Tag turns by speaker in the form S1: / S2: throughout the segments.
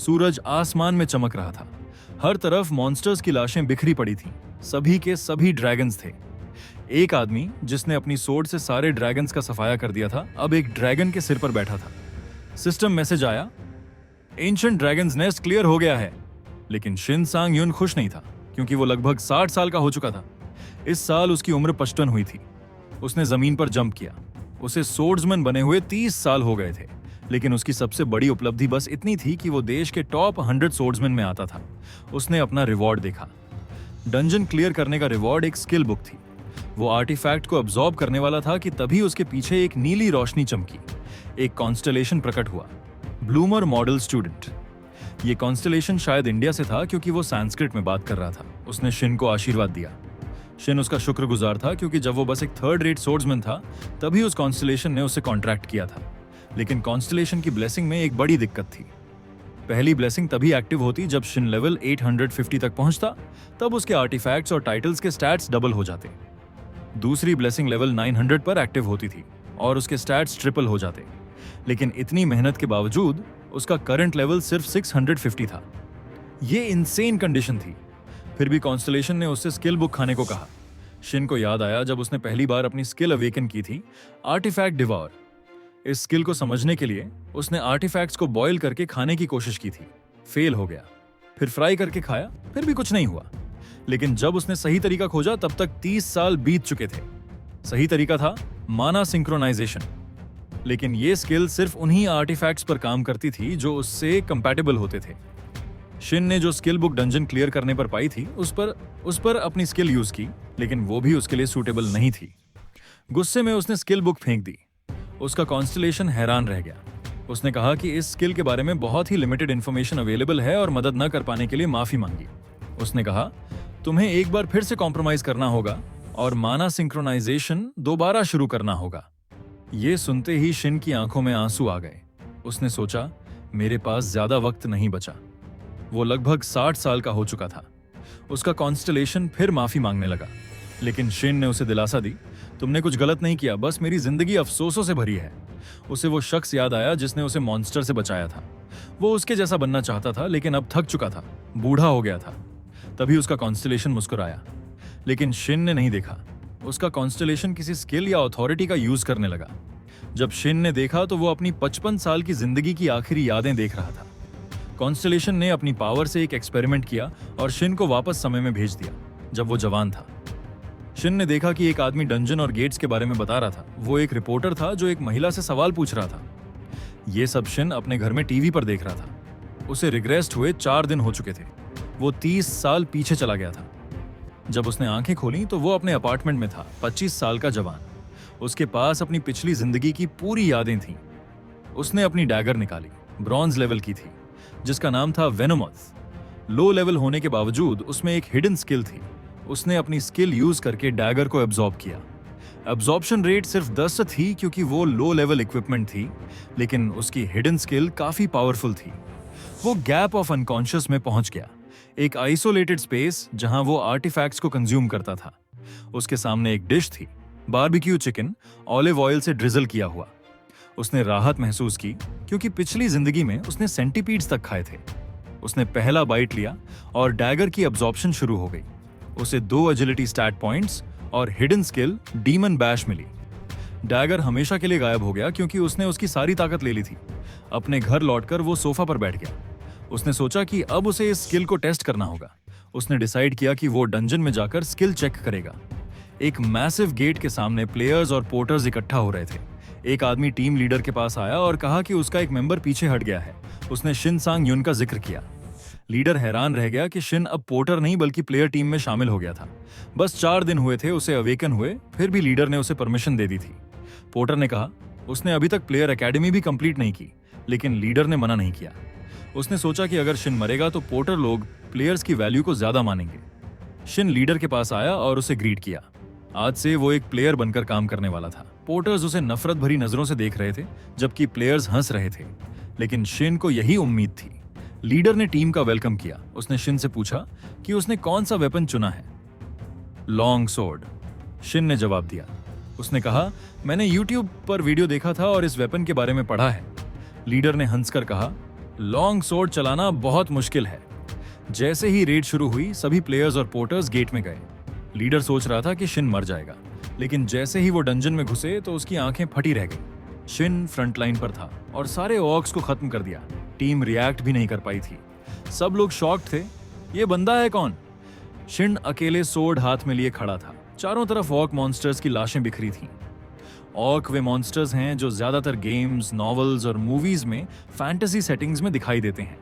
S1: सूरज आसमान में चमक रहा था। हर तरफ मॉन्स्टर्स की लाशें बिखरी पड़ी थीं। सभी के सभी ड्रैगन्स थे। एक आदमी जिसने अपनी सोर्ड से सारे ड्रैगन्स का सफाया कर दिया था, अब एक ड्रैगन के सिर पर बैठा था। सिस्टम मैसेज आया, एंशिएंट ड्रैगन्स नेस्ट क्लियर हो गया है। लेकिन शिन सांग यून खुश नहीं था, क्योंकि वो लगभग 60 साल का हो चुका था। इस साल उसकी उम्र 55 हुई थी। उसने जमीन पर जंप किया। उसे सोर्ड्समैन बने हुए 30 साल हो गए थे, लेकिन उसकी सबसे बड़ी उपलब्धि बस इतनी थी कि वो देश के टॉप 100 सोर्ड्समैन में आता था। उसने अपना रिवॉर्ड देखा। डंजन क्लियर करने का रिवॉर्ड एक स्किल बुक थी। वो आर्टिफैक्ट को अब्सॉर्ब करने वाला था कि तभी उसके पीछे एक नीली रोशनी चमकी। एक कॉन्स्टलेशन प्रकट हुआ, ब्लूमर मॉडल स्टूडेंट। ये कॉन्स्टलेशन शायद इंडिया से था, क्योंकि वो संस्कृत में बात कर रहा था। उसने शिन को आशीर्वाद दिया। शिन उसका शुक्रगुजार था, क्योंकि जब वो बस एक थर्ड रेट सोर्ड्समैन था, तभी उस कॉन्स्टलेशन ने उसे कॉन्ट्रैक्ट किया था। लेकिन कॉन्स्टलेशन की ब्लेसिंग में एक बड़ी दिक्कत थी। पहली ब्लेसिंग तभी एक्टिव होती जब शिन लेवल 850 तक पहुंचता, तब उसके आर्टिफैक्ट्स और टाइटल्स के स्टैट्स डबल हो जाते। दूसरी ब्लेसिंग लेवल 900 पर एक्टिव होती थी और उसके स्टैट्स ट्रिपल हो जाते। लेकिन इतनी मेहनत के बावजूद उसका करंट लेवल सिर्फ 650 था। ये इनसेन कंडीशन थी। फिर भी कॉन्स्टलेशन ने उससे स्किल बुक खाने को कहा। शिन को याद आया जब उसने पहली बार अपनी स्किल अवेकन की थी, आर्टिफैक्ट डिवॉर। इस स्किल को समझने के लिए उसने आर्टिफैक्ट्स को बॉयल करके खाने की कोशिश की थी। फेल हो गया। फिर फ्राई करके खाया, फिर भी कुछ नहीं हुआ। लेकिन जब उसने सही तरीका खोजा, तब तक 30 साल बीत चुके थे। सही तरीका था माना सिंक्रोनाइजेशन। लेकिन ये स्किल सिर्फ उन्हीं आर्टिफैक्ट्स पर काम करती थी जो उससे कंपैटिबल होते थे। शिन ने जो स्किल बुक डंजन क्लियर करने पर पाई थी, उस पर अपनी स्किल यूज की, लेकिन वो भी उसके लिए सूटेबल नहीं थी। गुस्से में उसने स्किल बुक फेंक दी। उसका कॉन्स्टलेशन हैरान रह गया। उसने कहा कि इस स्किल के बारे में बहुत ही लिमिटेड इंफॉर्मेशन अवेलेबल है और मदद न कर पाने के लिए माफी मांगी। उसने कहा, तुम्हें एक बार फिर से कॉम्प्रोमाइज करना होगा और माना सिंक्रोनाइजेशन दोबारा शुरू करना होगा। ये सुनते ही शिन की आंखों में आंसू आ गए। उसने सोचा, मेरे पास ज्यादा वक्त नहीं बचा। वो लगभग 60 साल का हो चुका था। उसका कॉन्स्टलेशन फिर माफी मांगने लगा, लेकिन शिन ने उसे दिलासा दी, तुमने कुछ गलत नहीं किया, बस मेरी जिंदगी अफसोसों से भरी है। उसे वो शख्स याद आया जिसने उसे मॉन्स्टर से बचाया था। वो उसके जैसा बनना चाहता था, लेकिन अब थक चुका था, बूढ़ा हो गया था। तभी उसका कॉन्स्टलेशन मुस्कुराया, लेकिन शिन ने नहीं देखा। उसका कॉन्स्टलेशन किसी स्किल या अथॉरिटी का यूज करने लगा। जब शिन ने देखा तो वो अपनी 55 साल की जिंदगी की आखिरी यादें देख रहा था। कॉन्स्टलेशन ने अपनी पावर से एक एक्सपेरिमेंट किया और शिन को वापस समय में भेज दिया, जब वो जवान था। शिन ने देखा कि एक आदमी डंजन और गेट्स के बारे में बता रहा था। वो एक रिपोर्टर था जो एक महिला से सवाल पूछ रहा था। ये सब शिन अपने घर में टीवी पर देख रहा था। उसे रिग्रेस्ट हुए 4 दिन हो चुके थे। वो 30 साल पीछे चला गया था। जब उसने आंखें खोली तो वो अपने अपार्टमेंट में था, 25 साल का जवान। उसके पास अपनी पिछली जिंदगी की पूरी यादें थीं। उसने अपनी डैगर निकाली, ब्रॉन्ज लेवल की थी, जिसका नाम था वेनोमथ। लो लेवल होने के बावजूद उसमें एक हिडन स्किल थी। उसने अपनी स्किल यूज करके डैगर को एब्जॉर्ब किया। एब्जॉर्प्शन रेट सिर्फ 10 थी, क्योंकि वो लो लेवल इक्विपमेंट थी, लेकिन उसकी हिडन स्किल काफी पावरफुल थी। वो गैप ऑफ अनकॉन्शियस में पहुंच गया, एक आइसोलेटेड स्पेस जहां वो आर्टिफैक्ट्स को कंज्यूम करता था। उसके सामने एक डिश थी, बारबेक्यू चिकन, ऑलिव ऑयल से ड्रिजल किया हुआ। उसने राहत महसूस की, क्योंकि पिछली जिंदगी में उसने सेंटीपीड्स तक खाए थे। उसने पहला बाइट लिया और डैगर की एब्जॉर्प्शन शुरू हो गई। उसे 2 एजिलिटी स्टैट पॉइंट्स और हिडन स्किल डीमन बैश मिली। डैगर हमेशा के लिए गायब हो गया, क्योंकि उसने उसकी सारी ताकत ले ली थी। अपने घर लौटकर वो सोफा पर बैठ गया। उसने सोचा कि अब उसे इस स्किल को टेस्ट करना होगा। उसने डिसाइड किया कि वो डंजन में जाकर स्किल चेक करेगा। एक मैसिव गेट के सामने प्लेयर्स और पोर्टर्स इकट्ठा हो रहे थे। एक आदमी टीम लीडर के पास आया और कहा कि उसका एक मेंबर पीछे हट गया है। उसने शिन सांग यून का जिक्र किया। लीडर हैरान रह गया कि शिन अब पोर्टर नहीं बल्कि प्लेयर टीम में शामिल हो गया था। बस 4 दिन हुए थे उसे अवेकन हुए, फिर भी लीडर ने उसे परमिशन दे दी थी। पोर्टर ने कहा, उसने अभी तक प्लेयर एकेडमी भी कंप्लीट नहीं की, लेकिन लीडर ने मना नहीं किया। उसने सोचा कि अगर शिन मरेगा तो पोर्टर लोग प्लेयर्स की वैल्यू को ज्यादा मानेंगे। शिन लीडर के पास आया और उसे ग्रीट किया। आज से वो एक प्लेयर बनकर काम करने वाला था। पोर्टर्स उसे नफरत भरी नजरों से देख रहे थे, जबकि प्लेयर्स हंस रहे थे, लेकिन शिन को यही उम्मीद थी। लीडर ने टीम का वेलकम किया। उसने शिन से पूछा कि उसने कौन सा वेपन चुना है। लॉन्ग सोर्ड, शिन ने जवाब दिया। उसने कहा, मैंने YouTube पर वीडियो देखा था और इस वेपन के बारे में पढ़ा है। लीडर ने हंसकर कहा, लॉन्ग सोर्ड चलाना बहुत मुश्किल है। जैसे ही रेड शुरू हुई, सभी प्लेयर्स और पोर्टर्स गेट में गए। लीडर सोच रहा था कि शिन मर जाएगा, लेकिन जैसे ही वो डंजन में घुसे तो उसकी आंखें फटी रह गई। शिन फ्रंट लाइन पर था और सारे ऑर्क्स को खत्म कर दिया। टीम रिएक्ट भी नहीं कर पाई थी। सब लोग शॉक्ड थे। ये बंदा है कौन? शिन अकेले सोर्ड हाथ में लिए खड़ा था। चारों तरफ ऑर्क मॉन्स्टर्स की लाशें बिखरी थीं। ऑर्क वे मॉन्स्टर्स हैं जो ज्यादातर गेम्स, नॉवेल्स और मूवीज में फैंटेसी सेटिंग्स में दिखाई देते हैं।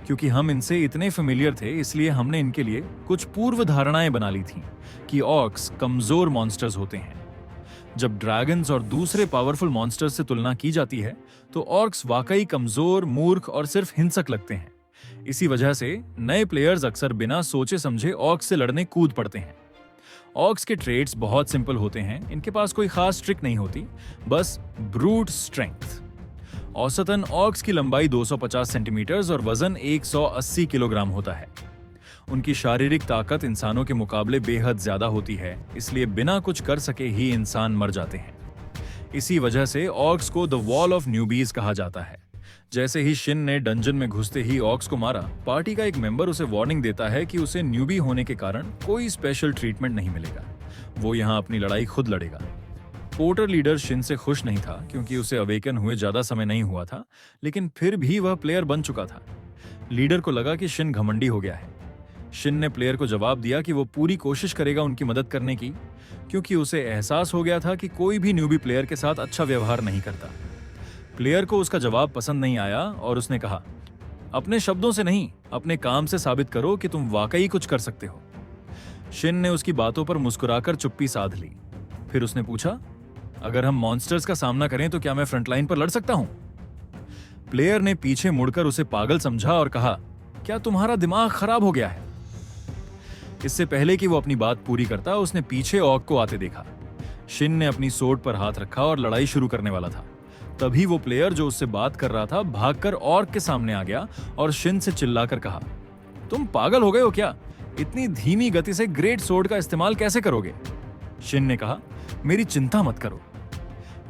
S1: क्योंकि हम इनसे इतने फेमिलियर थे, इसलिए हमने इनके लिए कुछ पूर्व धारणाएं बना ली थीं कि ऑर्क्स कमजोर मॉन्स्टर्स होते हैं। जब ड्रैगन्स और दूसरे पावरफुल मॉन्स्टर्स से तुलना की जाती है तो ऑर्क्स वाकई कमजोर, मूर्ख और सिर्फ हिंसक लगते हैं। इसी वजह से नए प्लेयर्स अक्सर बिना सोचे समझे ऑर्क्स से लड़ने कूद पड़ते हैं। ऑर्क्स के ट्रेड्स बहुत सिंपल होते हैं। इनके पास कोई खास ट्रिक नहीं होती, बस ब्रूट स्ट्रेंथ। औसतन ऑर्क्स की लंबाई 250 सेंटीमीटर और वजन 180 किलोग्राम होता है। उनकी शारीरिक ताकत इंसानों के मुकाबले बेहद ज्यादा होती है, इसलिए बिना कुछ कर सके ही इंसान मर जाते हैं। इसी वजह से ऑर्क्स को द वॉल ऑफ न्यूबीज कहा जाता है। जैसे ही शिन ने डंजन में घुसते ही ऑर्क्स को मारा, पार्टी का एक मेंबर उसे वार्निंग देता है कि उसे न्यूबी होने के कारण कोई स्पेशल ट्रीटमेंट नहीं मिलेगा। वो यहाँ अपनी लड़ाई खुद लड़ेगा। पोर्टर लीडर शिन से खुश नहीं था क्योंकि उसे अवेकन हुए ज्यादा समय नहीं हुआ था, लेकिन फिर भी वह प्लेयर बन चुका था। लीडर को लगा कि शिन घमंडी हो गया है। शिन ने प्लेयर को जवाब दिया कि वो पूरी कोशिश करेगा उनकी मदद करने की, क्योंकि उसे एहसास हो गया था कि कोई भी न्यूबी प्लेयर के साथ अच्छा व्यवहार नहीं करता। प्लेयर को उसका जवाब पसंद नहीं आया और उसने कहा, अपने शब्दों से नहीं, अपने काम से साबित करो कि तुम वाकई कुछ कर सकते हो। शिन ने उसकी बातों पर मुस्कुराकर चुप्पी साध ली। फिर उसने पूछा, अगर हम मॉन्स्टर्स का सामना करें तो क्या मैं फ्रंटलाइन पर लड़ सकता हूं? प्लेयर ने पीछे मुड़कर उसे पागल समझा और कहा, क्या तुम्हारा दिमाग खराब हो गया है? इससे पहले कि वो अपनी बात पूरी करता, उसने पीछे ऑर्क को आते देखा। शिन ने अपनी सोर्ड पर हाथ रखा और लड़ाई शुरू करने वाला था। तभी वो प्लेयर जो उससे बात कर रहा था भागकर ऑर्क के सामने आ गया और शिन से चिल्लाकर कहा, तुम पागल हो गए हो क्या? इतनी धीमी गति से ग्रेट सोर्ड का इस्तेमाल कैसे करोगे? शिन ने कहा, मेरी चिंता मत करो।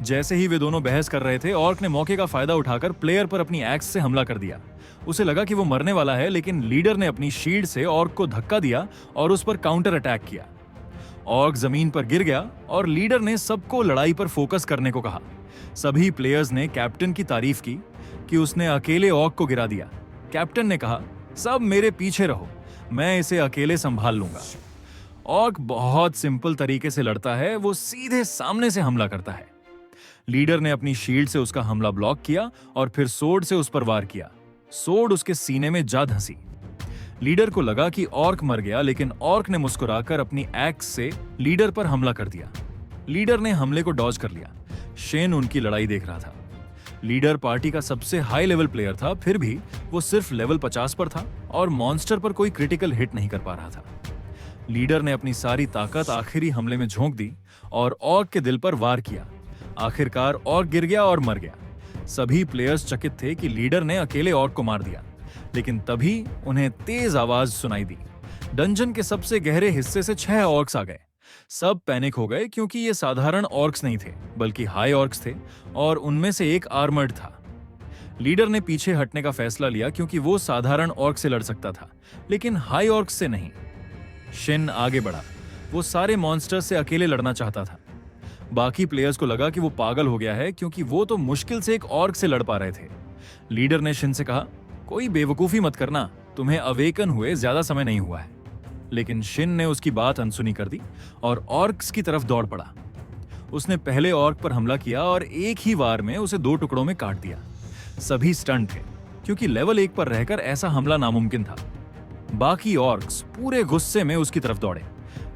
S1: जैसे ही वे दोनों बहस कर रहे थे, ऑर्क ने मौके का फायदा उठाकर प्लेयर पर अपनी एक्स से हमला कर दिया। उसे लगा कि वो मरने वाला है, लेकिन लीडर ने अपनी शील्ड से ऑर्क को धक्का दिया और उस पर काउंटर अटैक किया। ऑर्क जमीन पर गिर गया और लीडर ने सबको लड़ाई पर फोकस करने को कहा। सभी प्लेयर्स ने कैप्टन की तारीफ की कि उसने अकेले ऑर्क को गिरा दिया। कैप्टन ने कहा, सब मेरे पीछे रहो, मैं इसे अकेले संभाल लूंगा। ऑर्क बहुत सिंपल तरीके से लड़ता है, वो सीधे सामने से हमला करता है। लीडर ने अपनी शील्ड से उसका हमला ब्लॉक किया और फिर सोर्ड से उस पर वार किया। सोर्ड उसके सीने में जा धंसी। लीडर को लगा कि ऑर्क मर गया, लेकिन ऑर्क ने मुस्कुराकर अपनी एक्स से लीडर पर हमला कर दिया। लीडर ने हमले को डॉज कर लिया। शेन उनकी लड़ाई देख रहा था। लीडर पार्टी का सबसे हाई लेवल प्लेयर था, फिर भी वो सिर्फ लेवल 50 पर था और मॉन्स्टर पर कोई क्रिटिकल हिट नहीं कर पा रहा था। लीडर ने अपनी सारी ताकत आखिरी हमले में झोंक दी और ऑर्क के दिल पर वार किया। आखिरकार ऑर्क गिर गया और मर गया। सभी प्लेयर्स चकित थे कि लीडर ने अकेले ऑर्क को मार दिया, लेकिन तभी उन्हें तेज आवाज सुनाई दी। डंजन के सबसे गहरे हिस्से से 6 ऑर्क्स आ गए। सब पैनिक हो गए क्योंकि ये साधारण ऑर्क्स नहीं थे, बल्कि हाई ऑर्क्स थे और उनमें से एक आर्मर्ड था। लीडर ने पीछे हटने का फैसला लिया क्योंकि वो साधारण ऑर्क से लड़ सकता था, लेकिन हाई ऑर्क्स से नहीं। शिन आगे बढ़ा। वो सारे मॉन्स्टर्स से अकेले लड़ना चाहता था। बाकी प्लेयर्स को लगा कि वो पागल हो गया है क्योंकि वो तो मुश्किल से एक ऑर्क से लड़ पा रहे थे। लीडर ने शिन से कहा, कोई बेवकूफी मत करना, तुम्हें अवेकन हुए ज्यादा समय नहीं हुआ है। लेकिन शिन ने उसकी बात अनसुनी कर दी और ऑर्क्स की तरफ दौड़ पड़ा। उसने पहले ऑर्क पर हमला किया और एक ही वार में उसे 2 टुकड़ों में काट दिया। सभी स्टंट थे क्योंकि लेवल 1 पर रहकर ऐसा हमला नामुमकिन था। बाकी ऑर्क्स पूरे गुस्से में उसकी तरफ दौड़े,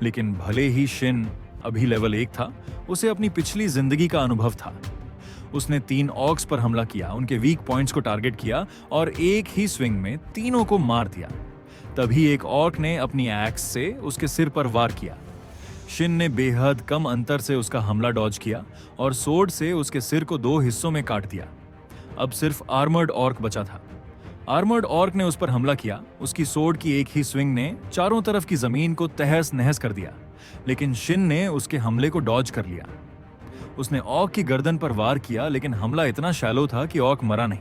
S1: लेकिन भले ही शिन अभी लेवल 1 था, उसे अपनी पिछली जिंदगी का अनुभव था। उसने 3 ऑर्क्स पर हमला किया, उनके वीक पॉइंट्स को टारगेट किया और एक ही स्विंग में तीनों को मार दिया। तभी एक ऑर्क ने अपनी एक्स से उसके सिर पर वार किया। शिन ने बेहद कम अंतर से उसका हमला डॉज किया और सोर्ड से उसके सिर को 2 हिस्सों में काट दिया। अब सिर्फ आर्मर्ड ऑर्क बचा था। आर्मर्ड ऑर्क ने उस पर हमला किया। उसकी सोर्ड की एक ही स्विंग ने चारों तरफ की जमीन को तहस नहस कर दिया, लेकिन शिन ने उसके हमले को डॉज कर लिया। उसने ऑर्क की गर्दन पर वार किया, लेकिन हमला इतना शैलो था कि ऑर्क मरा नहीं।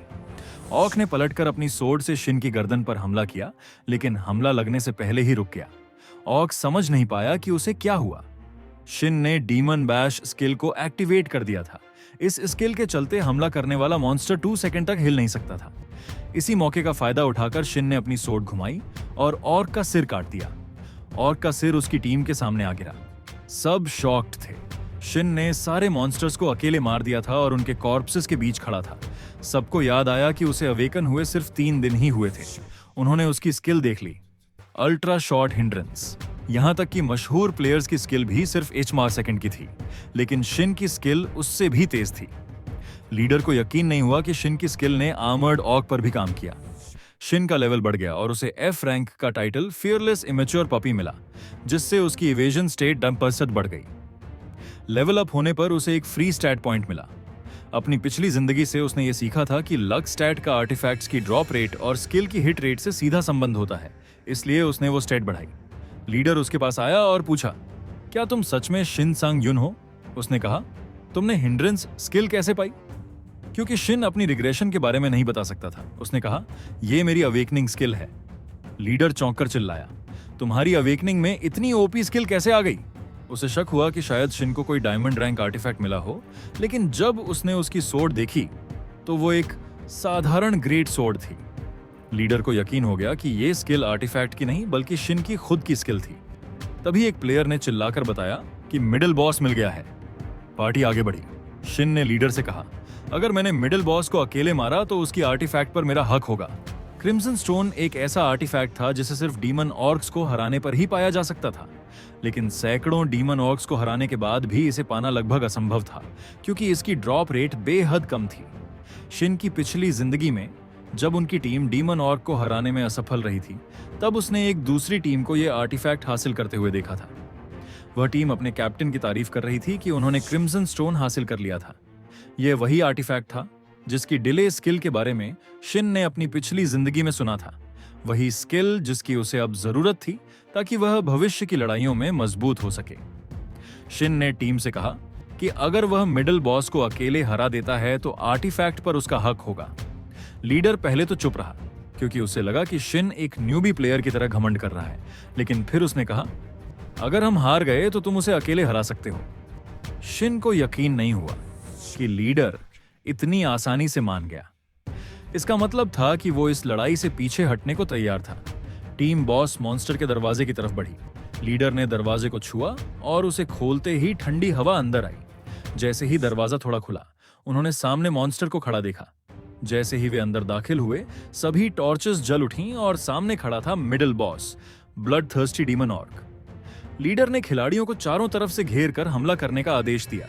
S1: ऑक ने पलटकर अपनी सोर्ड से शिन की गर्दन पर हमला किया, लेकिन हमला लगने से पहले ही रुक गया। ऑक समझ नहीं पाया कि उसे क्या हुआ। शिन ने डीमन बैश स्किल को एक्टिवेट कर दिया था। इस स्किल के चलते हमला करने वाला मॉन्स्टर 2 सेकंड तक हिल नहीं सकता था। इसी मौके का फायदा उठाकर शिन ने अपनी सोर्ड घुमाई और ऑर्क का सिर काट दिया। ऑर्क का सिर उसकी टीम के सामने आ गिरा। सब शॉक्ड थे। शिन ने सारे मॉन्स्टर्स को अकेले मार दिया था और उनके कॉर्प्सेस के बीच खड़ा था। सबको याद आया कि उसे अवेकन हुए सिर्फ 3 दिन ही हुए थे। उन्होंने उसकी स्किल देख ली, अल्ट्रा शॉर्ट हिंड्रेंस। यहां तक कि मशहूर प्लेयर्स की स्किल भी सिर्फ एचमार सेकंड की थी, लेकिन शिन की स्किल उससे भी तेज थी। लीडर को यकीन नहीं हुआ कि शिन की स्किल ने आर्मर्ड ऑक पर भी काम किया। शिन का लेवल बढ़ गया और उसे एफ रैंक का टाइटल फियरलेस इमेच्योर पपी मिला, जिससे उसकी इवेजन स्टेट 10% बढ़ गई। लेवल अप होने पर उसे एक फ्री स्टैट पॉइंट मिला। अपनी पिछली जिंदगी से उसने ये सीखा था कि लक स्टैट का आर्टिफैक्ट्स की ड्रॉप रेट और स्किल की हिट रेट से सीधा संबंध होता है, इसलिए उसने वो स्टैट बढ़ाई। लीडर उसके पास आया और पूछा, क्या तुम सच में शिन सांग युन हो? उसने कहा, तुमने हिंड्रेंस स्किल कैसे पाई? क्योंकि शिन अपनी रिग्रेशन के बारे में नहीं बता सकता था। उसने कहा, ये मेरी अवेकनिंग स्किल है। लीडर चौंक कर चिल्लाया, तुम्हारी अवेकनिंग में इतनी ओपी स्किल कैसे आ गई? उसे शक हुआ कि शायद शिन को कोई डायमंड रैंक आर्टिफैक्ट मिला हो, लेकिन जब उसने उसकी सोर्ड देखी तो वो एक साधारण ग्रेट सोर्ड थी। लीडर को यकीन हो गया कि ये स्किल आर्टिफैक्ट की नहीं बल्कि शिन की खुद की स्किल थी। तभी एक प्लेयर ने चिल्लाकर बताया कि मिडिल बॉस मिल गया है। पार्टी आगे बढ़ी। शिन ने लीडर से कहा, अगर मैंने मिडिल बॉस को अकेले मारा तो उसकी आर्टिफैक्ट पर मेरा हक होगा। क्रिम्सन स्टोन एक ऐसा आर्टिफैक्ट था जिसे सिर्फ डीमन ऑर्क्स को हराने पर ही पाया जा सकता था, लेकिन सैकड़ों डीमन ऑर्क्स को हराने के बाद भी इसे पाना लगभग असंभव था, क्योंकि इसकी ड्रॉप रेट बेहद कम थी। शिन की पिछली जिंदगी में जब उनकी टीम डीमन ऑर्क को हराने में असफल रही थी, तब उसने एक दूसरी टीम को यह आर्टिफैक्ट हासिल करते हुए देखा था। वह टीम अपने कैप्टन की तारीफ कर रही थी कि उन्होंने क्रिम्सन स्टोन हासिल कर लिया था। यह वही आर्टिफैक्ट था जिसकी डिले स्किल के बारे में शिन ने अपनी पिछली जिंदगी में सुना था। वही स्किल जिसकी उसे अब जरूरत थी ताकि वह भविष्य की लड़ाइयों में मजबूत हो सके। शिन ने टीम से कहा कि अगर वह मिडिल बॉस को अकेले हरा देता है तो आर्टिफैक्ट पर उसका हक होगा। लीडर पहले तो चुप रहा, क्योंकि उसे लगा कि शिन एक न्यूबी प्लेयर की तरह घमंड कर रहा है, लेकिन फिर उसने कहा, अगर हम हार गए तो तुम उसे अकेले हरा सकते हो। शिन को यकीन नहीं हुआ कि लीडर इतनी आसानी से मान गया। इसका मतलब था कि वो इस लड़ाई से पीछे हटने को तैयार था। टीम बॉस मॉन्स्टर के दरवाजे की तरफ बढ़ी। लीडर ने दरवाजे को छुआ और उसे खोलते ही ठंडी हवा अंदर आई। जैसे ही दरवाजा थोड़ा खुला, उन्होंने सामने मॉन्स्टर को खड़ा देखा। जैसे ही वे अंदर दाखिल हुए, सभी टॉर्चेस जल उठीं और सामने खड़ा था middle boss, blood thirsty demon orc. Leader ने खिलाड़ियों को चारों तरफ से घेर कर हमला करने का आदेश दिया।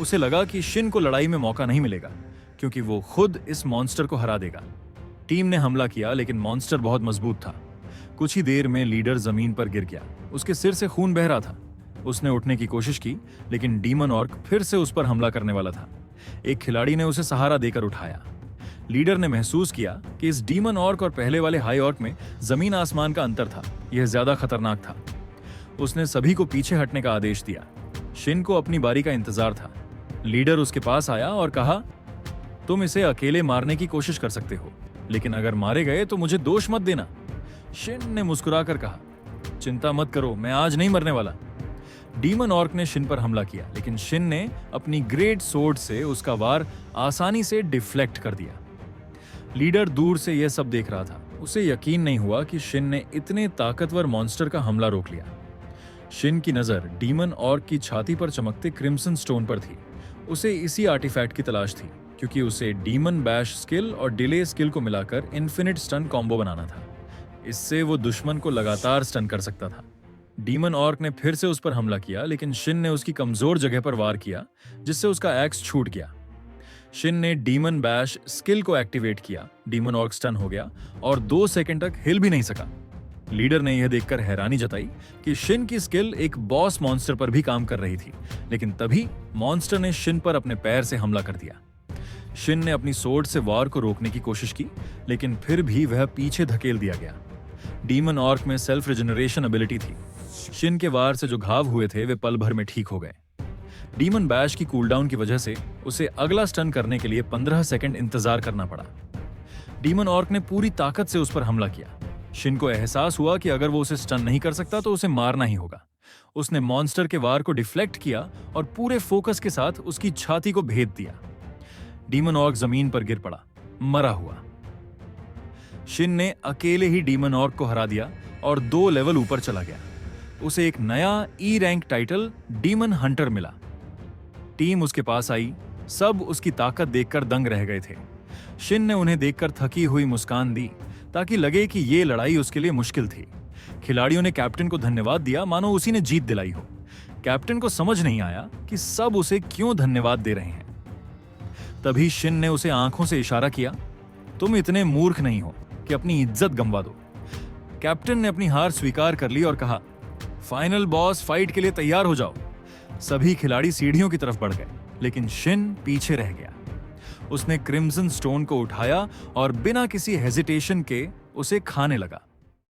S1: उसे लगा कि शिन को लड़ाई में मौका नहीं मिलेगा, क्योंकि वो खुद इस मॉन्स्टर को हरा देगा। टीम ने हमला किया, लेकिन मॉन्स्टर बहुत मजबूत था। कुछ ही देर में लीडर जमीन पर गिर गया। उसके सिर से खून बह रहा था। उसने उठने की कोशिश की, लेकिन डीमन ऑर्क फिर से उस पर हमला करने वाला था। एक खिलाड़ी ने उसे सहारा देकर उठाया। लीडर ने महसूस किया कि इस डीमन ऑर्क और पहले वाले हाई ऑर्क में जमीन आसमान का अंतर था। यह ज्यादा खतरनाक था। उसने सभी को पीछे हटने का आदेश दिया। शिन को अपनी बारी का इंतजार था। लीडर उसके पास आया और कहा, तुम इसे अकेले मारने की कोशिश कर सकते हो, लेकिन अगर मारे गए तो मुझे दोष मत देना। शिन ने मुस्कुराकर कहा, चिंता मत करो, मैं आज नहीं मरने वाला। डीमन ऑर्क ने शिन पर हमला किया, लेकिन शिन ने अपनी ग्रेट सोर्ड से उसका वार आसानी से डिफ्लेक्ट कर दिया। लीडर दूर से यह सब देख रहा था। उसे यकीन नहीं हुआ कि शिन ने इतने ताकतवर मॉन्स्टर का हमला रोक लिया। शिन की नजर डीमन ऑर्क की छाती पर चमकते क्रिम्सन स्टोन पर थी। उसे इसी आर्टिफैक्ट की तलाश थी, क्योंकि उसे डीमन बैश स्किल और डिले स्किल को मिलाकर इन्फिनिट स्टन कॉम्बो बनाना था। इससे वो दुश्मन को लगातार स्टन कर सकता था। डीमन ऑर्क ने फिर से उस पर हमला किया, लेकिन शिन ने उसकी कमजोर जगह पर वार किया, जिससे उसका एक्स छूट गया। शिन ने डीमन बैश स्किल को एक्टिवेट किया। डीमन ऑर्क स्टन हो गया और 2 सेकंड तक हिल भी नहीं सका। लीडर ने यह देखकर हैरानी जताई कि शिन की स्किल एक बॉस मॉन्स्टर पर भी काम कर रही थी, लेकिन तभी मॉन्स्टर ने शिन पर अपने पैर से हमला कर दिया। शिन ने अपनी सोर्ड से वार को रोकने की कोशिश की, लेकिन फिर भी वह पीछे धकेल दिया गया। डीमन ऑर्क में सेल्फ रिजनरेशन एबिलिटी थी। शिन के वार से जो घाव हुए थे वे पल भर में ठीक हो गए। डीमन बैश की कूलडाउन की वजह से उसे अगला स्टन करने के लिए 15 सेकंड इंतजार करना पड़ा। डीमन ऑर्क ने पूरी ताकत से उस पर हमला किया। शिन को एहसास हुआ कि अगर वो उसे स्टन नहीं कर सकता तो उसे मारना ही होगा। उसने मॉन्स्टर के वार को डिफ्लेक्ट किया और पूरे फोकस के साथ उसकी छाती को भेद दिया। डीमन ऑर्क जमीन पर गिर पड़ा, मरा हुआ। शिन ने अकेले ही डीमन ऑर्क को हरा दिया और 2 लेवल ऊपर चला गया। उसे एक नया E rank title demon Hunter मिला। टीम उसके पास आई, सब उसकी ताकत देखकर दंग रह गए थे। शिन ने उन्हें देखकर थकी हुई मुस्कान दी ताकि लगे कि ये लड़ाई उसके लिए मुश्किल थी। खिलाड़ियों ने कैप्टन को धन्यवाद दिया मानो उसी ने जीत दिलाई हो। कैप्टन को समझ नहीं आया कि सब उसे क्यों धन्यवाद दे रहे हैं। तभी शिन ने उसे आंखों से इशारा किया, तुम इतने मूर्ख नहीं हो कि अपनी इज्जत गंवा दो। कैप्टन ने अपनी हार स्वीकार कर ली और कहा, फाइनल बॉस फाइट के लिए तैयार हो जाओ। सभी खिलाड़ी सीढ़ियों की तरफ बढ़ गए, लेकिन शिन पीछे रह गया। उसने क्रिम्सन स्टोन को उठाया और बिना किसी हेजिटेशन के उसे खाने लगा।